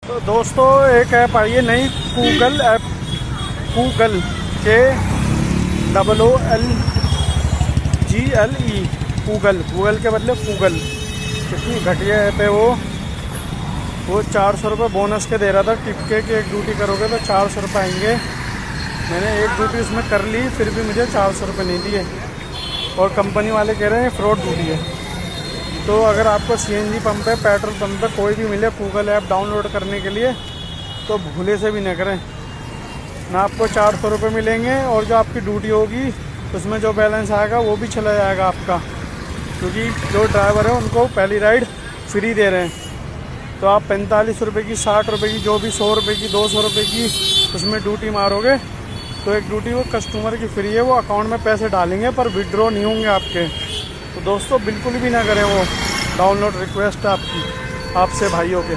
तो दोस्तों एक ऐप आई है नई, Google app. Google KOOLGLE, Google के बदले गूगल। कितनी घटिया ऐप है वो 400 रुपये बोनस के दे रहा था, टिपके की एक ड्यूटी करोगे तो 400 रुपये आएंगे। मैंने एक ड्यूटी उसमें कर ली, फिर भी मुझे 400 रुपये नहीं दिए, और कंपनी वाले कह रहे हैं फ्रॉड ड्यूटी है। तो अगर आपको CNG पंप पे, पेट्रोल पंप पे कोई भी मिले गूगल ऐप डाउनलोड करने के लिए, तो भूले से भी न करें। ना आपको 400 रुपये मिलेंगे, और जो आपकी ड्यूटी होगी उसमें जो बैलेंस आएगा वो भी चला जाएगा आपका, क्योंकि जो ड्राइवर है उनको पहली राइड फ्री दे रहे हैं। तो आप 45 रुपये की, 60 रुपये की, जो भी 100 रुपये की, 200 रुपये की उसमें ड्यूटी मारोगे तो एक ड्यूटी वो कस्टमर की फ्री है। वो अकाउंट में पैसे डालेंगे पर विड्रॉ नहीं होंगे आपके। तो दोस्तों बिल्कुल भी ना करें वो डाउनलोड, रिक्वेस्ट आपकी आपसे भाइयों के।